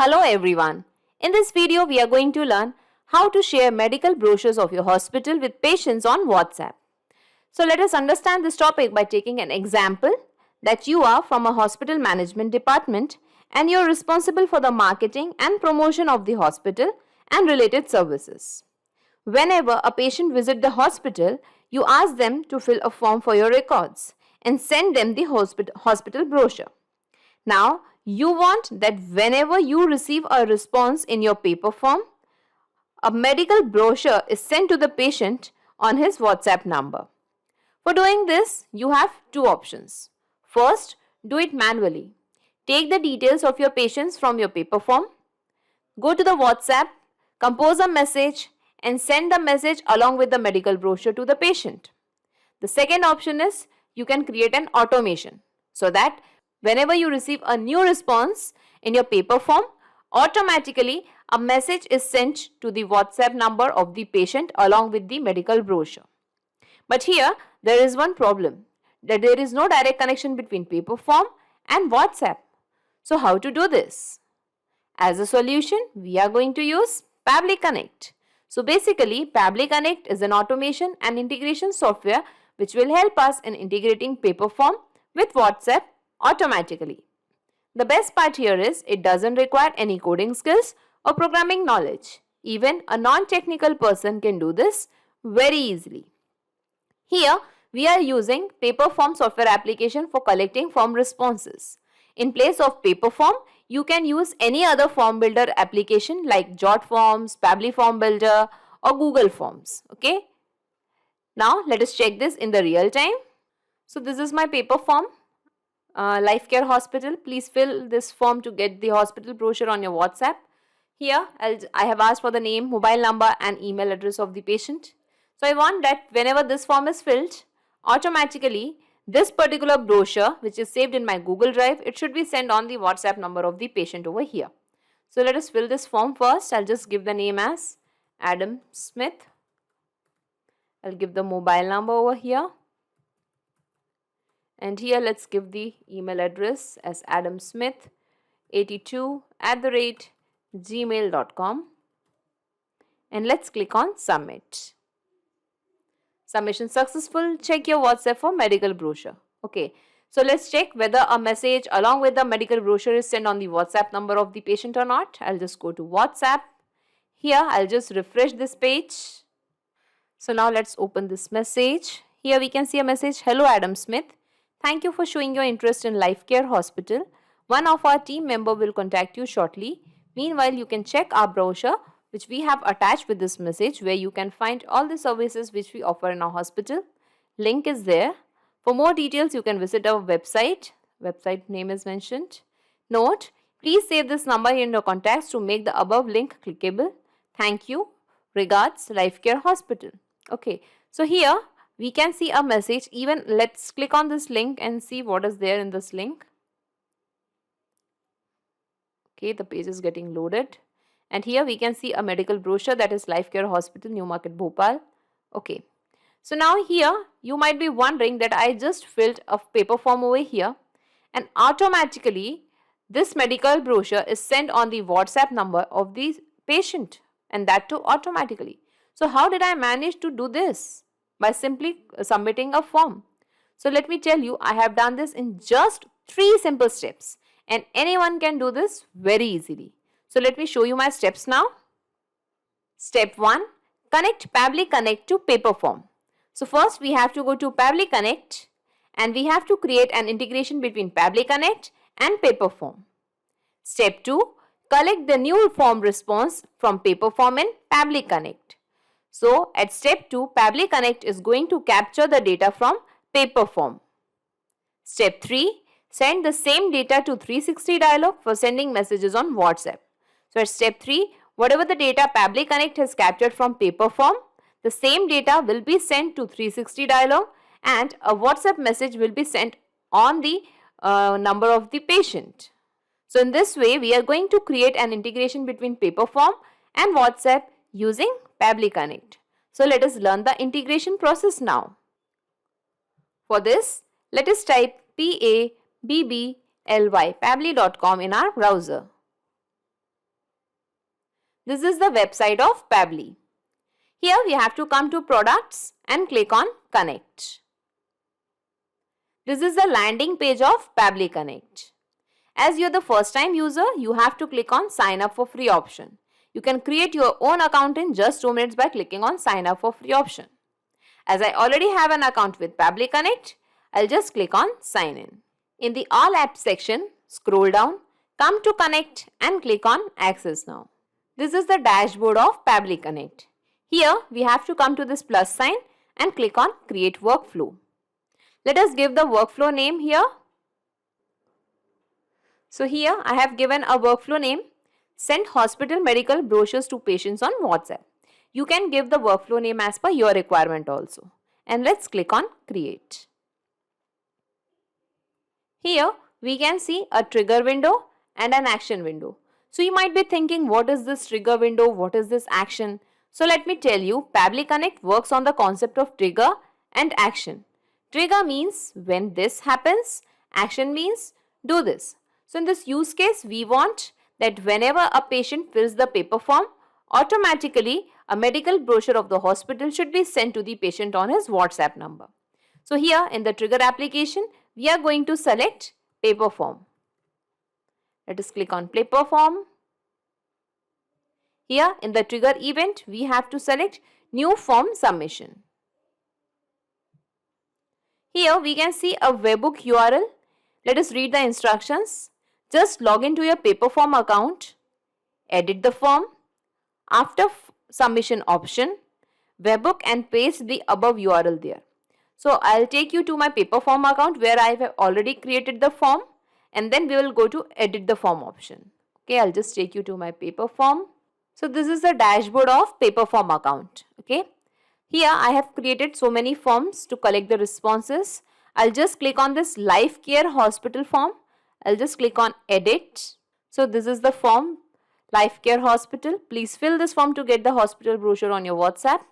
Hello everyone. In this video, we are going to learn how to share medical brochures of your hospital with patients on WhatsApp. So let us understand this topic by taking an example that you are from a hospital management department and you are responsible for the marketing and promotion of the hospital and related services. Whenever a patient visits the hospital, you ask them to fill a form for your records and send them the hospital brochure. Now, you want that whenever you receive a response in your paper form, a medical brochure is sent to the patient on his WhatsApp number. For doing this, you have two options. First, do it manually. Take the details of your patients from your paper form, go to the WhatsApp, compose a message, and send the message along with the medical brochure to the patient. The second option is you can create an automation so that whenever you receive a new response in your paper form, automatically a message is sent to the WhatsApp number of the patient along with the medical brochure. But here there is one problem, that there is no direct connection between paper form and WhatsApp. So how to do this? As a solution, we are going to use Pabbly Connect. So basically, Pabbly Connect is an automation and integration software which will help us in integrating paper form with WhatsApp automatically. The best part here is it doesn't require any coding skills or programming knowledge. Even a non-technical person can do this very easily. Here, we are using paper form software application for collecting form responses. In place of paper form, you can use any other form builder application like JotForms, Pabbly Form Builder or Google Forms. Okay. Now, let us check this in the real time. So, this is my paper form. Life Care Hospital. Please fill this form to get the hospital brochure on your WhatsApp. Here, I have asked for the name, mobile number and email address of the patient. So, I want that whenever this form is filled, automatically this particular brochure which is saved in my Google Drive, it should be sent on the WhatsApp number of the patient over here. So, let us fill this form first. I'll just give the name as Adam Smith. I'll give the mobile number over here. And here let's give the email address as adamsmith82@gmail.com. And let's click on submit. Submission successful. Check your WhatsApp for medical brochure. Okay. So let's check whether a message along with the medical brochure is sent on the WhatsApp number of the patient or not. I'll just go to WhatsApp. Here I'll just refresh this page. So now let's open this message. Here we can see a message. Hello Adam Smith. Thank you for showing your interest in Life Care Hospital. One of our team member will contact you shortly. Meanwhile, you can check our brochure which we have attached with this message where you can find all the services which we offer in our hospital. Link is there. For more details, you can visit our website. Website name is mentioned. Note, please save this number in your contacts to make the above link clickable. Thank you. Regards, Life Care Hospital. Okay, so here we can see a message. Even let's click on this link and see what is there in this link. Okay, the page is getting loaded. And here we can see a medical brochure, that is Life Care Hospital, New Market, Bhopal. Okay. So now here you might be wondering that I just filled a paper form over here and automatically this medical brochure is sent on the WhatsApp number of the patient, and that too automatically. So how did I manage to do this? By simply submitting a form. So let me tell you, I have done this in just 3 simple steps and anyone can do this very easily. So let me show you my steps now. Step 1. Connect Pabbly Connect to paper form. So first we have to go to Pabbly Connect and we have to create an integration between Pabbly Connect and paper form. Step 2. Collect the new form response from paper form in Pabbly Connect. So at step 2, Pabbly Connect is going to capture the data from paper form. Step 3. Send the same data to 360 dialog for sending messages on WhatsApp. So at step 3, whatever the data Pabbly Connect has captured from paper form, the same data will be sent to 360 dialog and a WhatsApp message will be sent on the number of the patient. So in this way, we are going to create an integration between paper form and WhatsApp using Pabbly Connect. So let us learn the integration process now. For this, let us type Pabbly, pabbly.com in our browser. This is the website of Pabbly. Here we have to come to products and click on connect. This is the landing page of Pabbly Connect. As you're the first time user, you have to click on sign up for free option. You can create your own account in just 2 minutes by clicking on sign up for free option. As I already have an account with Pabbly Connect, I'll just click on sign in. In the all apps section, scroll down, come to connect and click on access now. This is the dashboard of Pabbly Connect. Here we have to come to this plus sign and click on create workflow. Let us give the workflow name here. So here I have given a workflow name, send hospital medical brochures to patients on WhatsApp. You can give the workflow name as per your requirement also. And let's click on create. Here we can see a trigger window and an action window. So you might be thinking, what is this trigger window? What is this action? So let me tell you, Pabbly Connect works on the concept of trigger and action. Trigger means when this happens, action means do this. So in this use case, we want that whenever a patient fills the paper form, automatically a medical brochure of the hospital should be sent to the patient on his WhatsApp number. So here in the trigger application, we are going to select paper form. Let us click on paper form. Here in the trigger event, we have to select new form submission. Here we can see a webhook URL. Let us read the instructions. Just log into your paper form account, edit the form. After submission option, webhook and paste the above URL there. So I'll take you to my paper form account where I have already created the form, and then we will go to edit the form option. Okay, I'll just take you to my paper form. So this is the dashboard of paper form account. Okay. Here I have created so many forms to collect the responses. I'll just click on this Life Care Hospital form. I'll just click on edit. So this is the form, Life Care Hospital. Please fill this form to get the hospital brochure on your WhatsApp.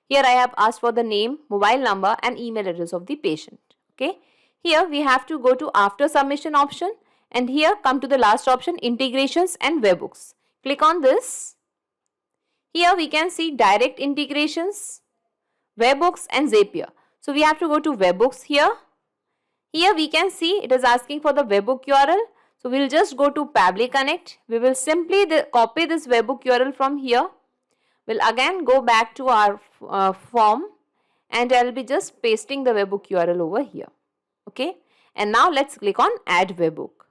Here I have asked for the name, mobile number and email address of the patient. Okay. Here we have to go to after submission option, and here come to the last option, integrations and webhooks. Click on this. Here we can see direct integrations, webhooks and Zapier. So we have to go to webhooks here. Here we can see it is asking for the webhook URL. So we'll just go to Pabbly Connect. We will simply copy this webhook URL from here. We'll again go back to our form, and I'll be just pasting the webhook URL over here. Okay. And now let's click on add webhook.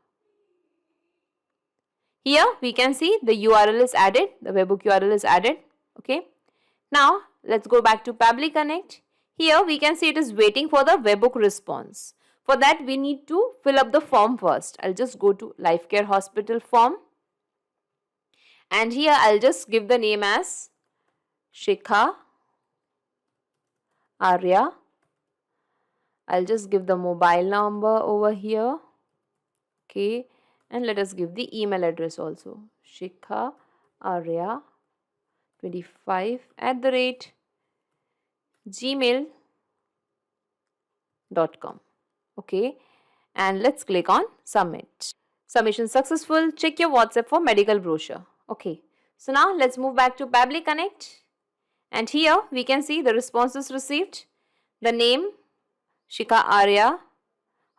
Here we can see the URL is added. The webhook URL is added. Okay. Now let's go back to Pabbly Connect. Here we can see it is waiting for the webhook response. For that we need to fill up the form first. I'll just go to Life Care Hospital form, and here I'll just give the name as Shikha Arya. I'll just give the mobile number over here. Okay, and let us give the email address also. Shikha Arya 25@gmail.com. Okay, and let's click on submit. Submission successful. Check your WhatsApp for medical brochure. Okay, so now let's move back to Pabbly Connect, and here we can see the responses received. The name Shikha Arya,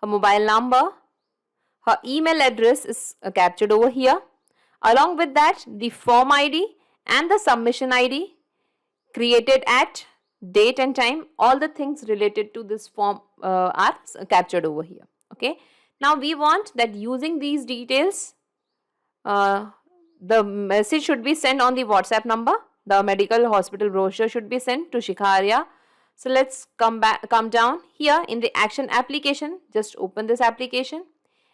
her mobile number, her email address is captured over here. Along with that, the form ID and the submission ID, created at, date and time, all the things related to this form are captured over here. Okay. Now we want that using these details, the message should be sent on the WhatsApp number. The medical hospital brochure should be sent to Shikha Arya. So let's come down here in the action application. Just open this application,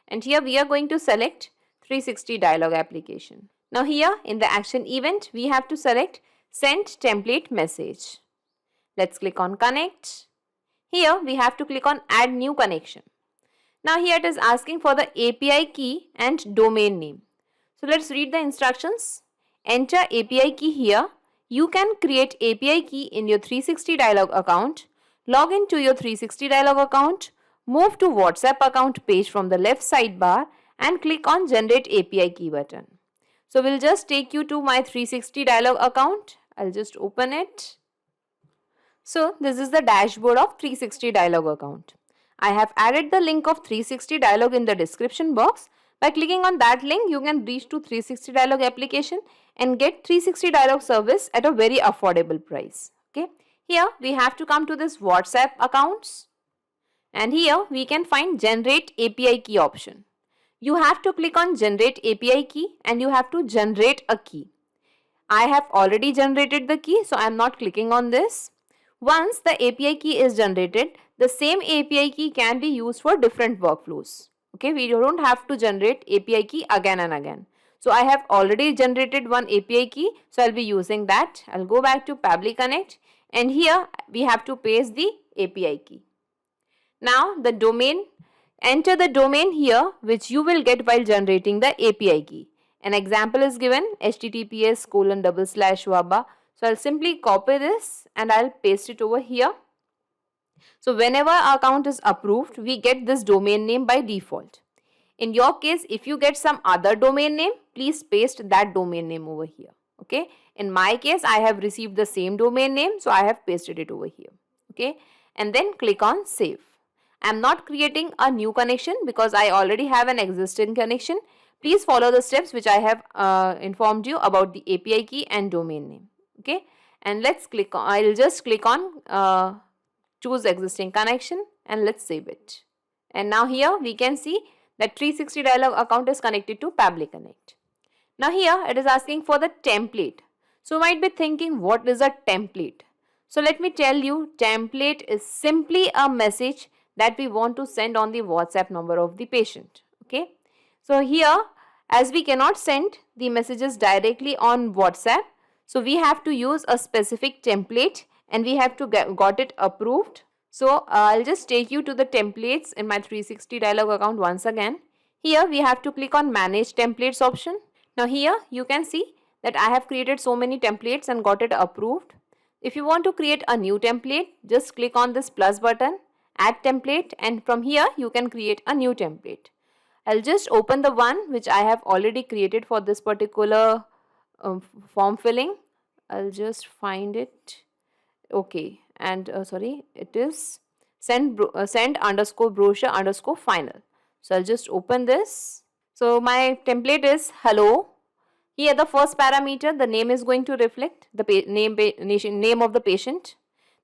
and here we are going to select 360 dialog application. Now here in the action event, we have to select send template message. Let's click on connect. Here we have to click on add new connection. Now here it is asking for the API key and domain name. So let's read the instructions. Enter API key here. You can create API key in your 360 dialog account. Log into your 360 dialog account. Move to WhatsApp account page from the left sidebar and click on generate API key button. So we'll just take you to my 360 Dialog account. I'll just open it. So this is the dashboard of 360 Dialog account. I have added the link of 360 Dialog in the description box. By clicking on that link, you can reach to 360 Dialog application and get 360 Dialog service at a very affordable price. Okay. Here we have to come to this WhatsApp accounts, and here we can find generate API key option. You have to click on generate API key and you have to generate a key. I have already generated the key, so I am not clicking on this. Once the API key is generated, the same API key can be used for different workflows. Okay, we don't have to generate API key again and again. So I have already generated one API key, so I'll be using that. I'll go back to Pabbly Connect, and here we have to paste the API key. Now the domain, enter the domain here which you will get while generating the API key. An example is given, https://waba. So I'll simply copy this and I'll paste it over here. So whenever our account is approved, we get this domain name by default. In your case, if you get some other domain name, please paste that domain name over here. Okay. In my case, I have received the same domain name, so I have pasted it over here. Okay. And then click on save. I am not creating a new connection because I already have an existing connection. Please follow the steps which I have informed you about the API key and domain name. Okay. And let's click on, I'll just click on choose existing connection and let's save it. And now here we can see that 360 Dialog account is connected to Pabbly Connect. Now here it is asking for the template. So you might be thinking, what is a template? So let me tell you, template is simply a message that we want to send on the WhatsApp number of the patient. Okay. So here, as we cannot send the messages directly on WhatsApp, so we have to use a specific template and we have to got it approved. So I'll just take you to the templates in my 360 Dialog account once again. Here we have to click on manage templates option. Now here you can see that I have created so many templates and got it approved. If you want to create a new template, just click on this plus button, add template, and from here you can create a new template. I'll just open the one which I have already created for this particular form filling. I'll just find it. Okay, and it is send_brochure_final. So I'll just open this. So my template is hello. Here the first parameter, the name is going to reflect the name of the patient.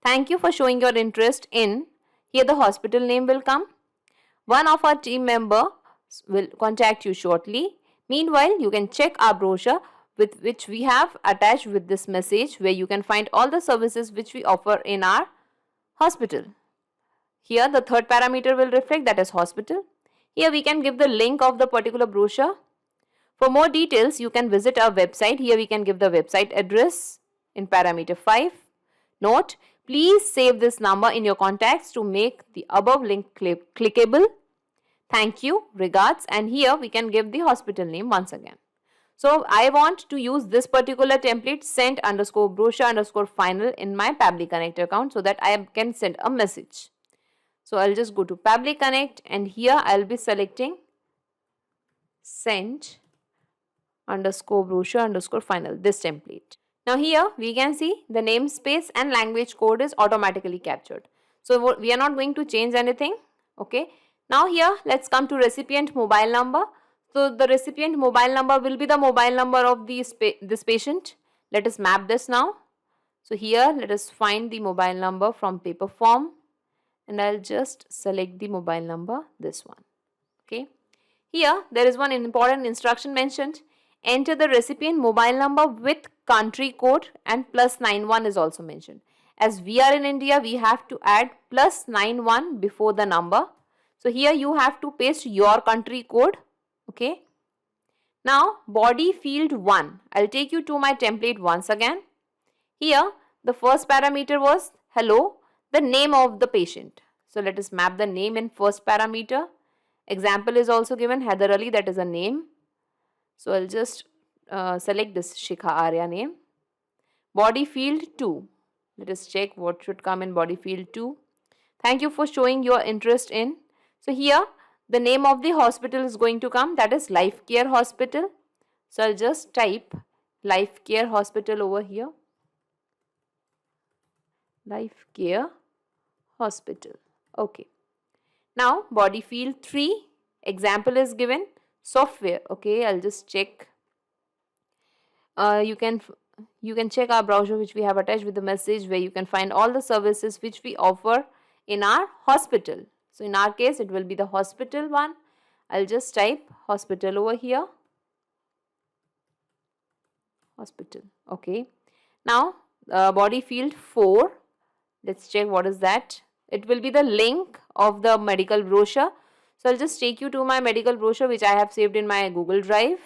Thank you for showing your interest in. Here the hospital name will come. One of our team member will contact you shortly. Meanwhile, you can check our brochure with which we have attached with this message, where you can find all the services which we offer in our hospital. Here the third parameter will reflect, that is hospital. Here we can give the link of the particular brochure. For more details, you can visit our website. Here we can give the website address in parameter 5. Note, please save this number in your contacts to make the above link clickable. Thank you, regards, and here we can give the hospital name once again. So I want to use this particular template, send_brochure_final in my Pabbly Connect account, so that I can send a message. So I'll just go to Pabbly Connect and here I'll be selecting send_brochure_final, this template. Now here we can see the namespace and language code is automatically captured. So we are not going to change anything. Okay. Now here let's come to recipient mobile number. So the recipient mobile number will be the mobile number of this patient. Let us map this now. So here let us find the mobile number from paper form and I'll just select the mobile number, this one. Okay. Here there is one important instruction mentioned. Enter the recipient mobile number with country code, and +91 is also mentioned. As we are in India, we have to add +91 before the number. So here you have to paste your country code. Okay. Now body field 1. I'll take you to my template once again. Here the first parameter was hello, the name of the patient. So let us map the name in first parameter. Example is also given, Heather Ali, that is a name. So I'll just select this Shikha Arya name. Body field 2. Let us check what should come in body field 2. Thank you for showing your interest in. So here the name of the hospital is going to come, that is Life Care Hospital. So I'll just type Life Care Hospital over here. Life Care Hospital. Okay. Now body field 3 example is given. Software. Okay, I'll just check. You can check our brochure which we have attached with the message, where you can find all the services which we offer in our hospital. So in our case it will be the hospital one. I'll just type hospital over here. Hospital. Okay. Now body field 4. Let's check what is that. It will be the link of the medical brochure. So I'll just take you to my medical brochure which I have saved in my Google Drive.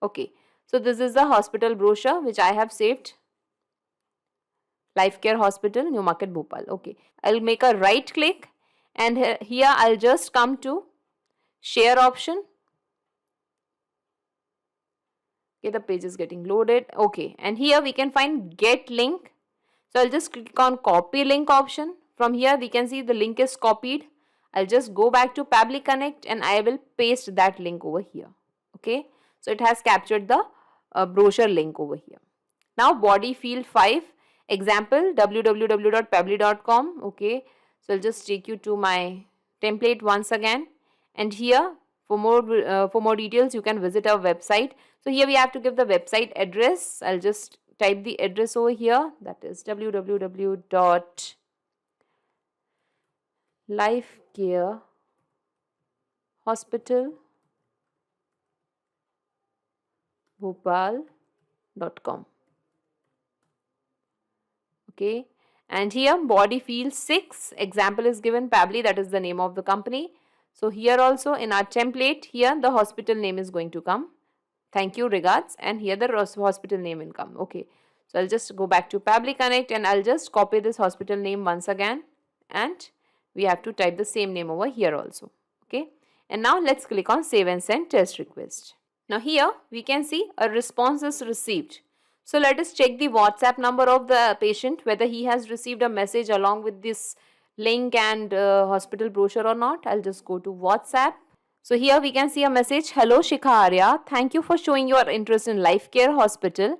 Okay. So this is the hospital brochure which I have saved. Life Care Hospital, New Market, Bhopal. Okay. I'll make a right click and here I'll just come to share option. Okay, the page is getting loaded. Okay, and here we can find get link. So I'll just click on copy link option. From here we can see the link is copied. I'll just go back to Pabbly Connect and I will paste that link over here. Okay, so it has captured the brochure link over here. Now body field 5 example www.pabbly.com. Okay, so I'll just take you to my template once again, and here for more details you can visit our website. So here we have to give the website address. I'll just type the address over here, that is www.lifecarehospitalbhopal.com. Okay, and here body field 6 example is given, Pabbly, that is the name of the company. So here also in our template, here the hospital name is going to come. Thank you, regards, and here the hospital name will come. Okay, so I'll just go back to Pabbly Connect and I'll just copy this hospital name once again, and we have to type the same name over here also. Okay, and now let's click on save and send test request. Now here we can see a response is received. So let us check the WhatsApp number of the patient, whether he has received a message along with this link and hospital brochure or not. I'll just go to WhatsApp. So here we can see a message, hello Shikha Arya, thank you for showing your interest in Life Care Hospital.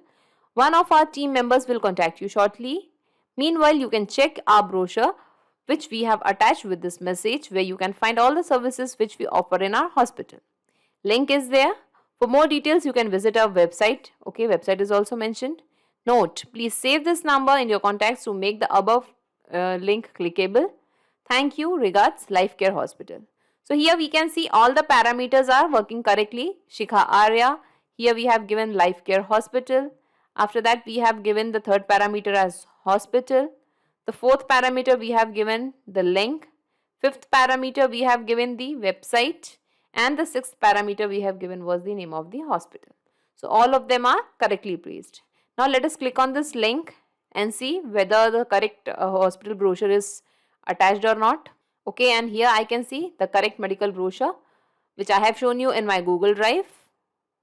One of our team members will contact you shortly. Meanwhile, you can check our brochure which we have attached with this message, where you can find all the services which we offer in our hospital. Link is there. For more details, you can visit our website. Okay, website is also mentioned. Note, please save this number in your contacts to make the above link clickable. Thank you, regards, Life Care Hospital. So here we can see all the parameters are working correctly. Shikha Arya, here we have given Life Care Hospital. After that, we have given the third parameter as hospital. The fourth parameter we have given the link. Fifth parameter we have given the website. And the sixth parameter we have given was the name of the hospital. So all of them are correctly placed. Now let us click on this link and see whether the correct hospital brochure is attached or not. Okay, and here I can see the correct medical brochure which I have shown you in my Google Drive.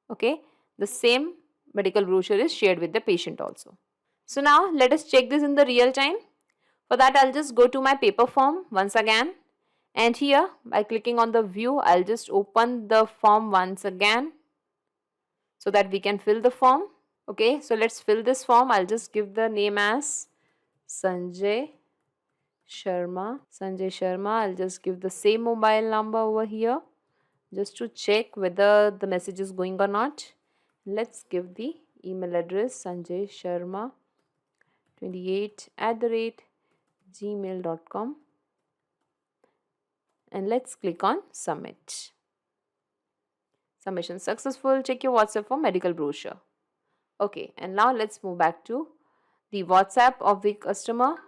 Okay, the same medical brochure is shared with the patient also. So now let us check this in the real time. For that, I'll just go to my paper form once again. And here, by clicking on the view, I'll just open the form once again so that we can fill the form. Okay, so let's fill this form. I'll just give the name as Sanjay Sharma. Sanjay Sharma. I'll just give the same mobile number over here just to check whether the message is going or not. Let's give the email address Sanjay Sharma 28@gmail.com. And let's click on submit. Submission successful. Check your WhatsApp for medical brochure. Okay, and now let's move back to the WhatsApp of the customer.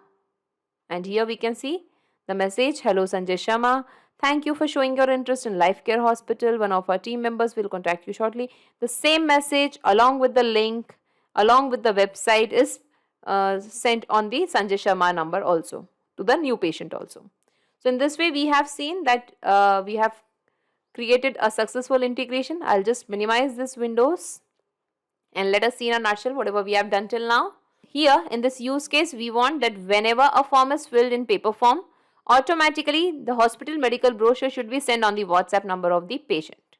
And here we can see the message, hello Sanjay Sharma. Thank you for showing your interest in Life Care Hospital. One of our team members will contact you shortly. The same message along with the link, along with the website is sent on the Sanjay Sharma number also to the new patient also. So in this way we have seen that we have created a successful integration. I'll just minimize this windows and let us see in a nutshell whatever we have done till now. Here in this use case, we want that whenever a form is filled in paper form, automatically the hospital medical brochure should be sent on the WhatsApp number of the patient.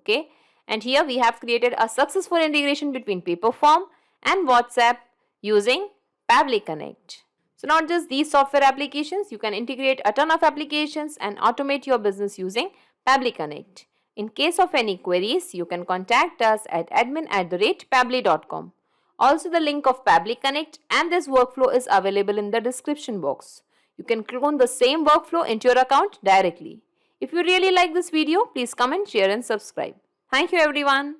Okay, And here we have created a successful integration between Paperform and WhatsApp using Pabbly Connect. So not just these software applications, you can integrate a ton of applications and automate your business using Pabbly Connect. In case of any queries, you can contact us at admin@pabbly.com. Also, the link of Pabbly Connect and this workflow is available in the description box. You can clone the same workflow into your account directly. If you really like this video, please comment, share and subscribe. Thank you everyone.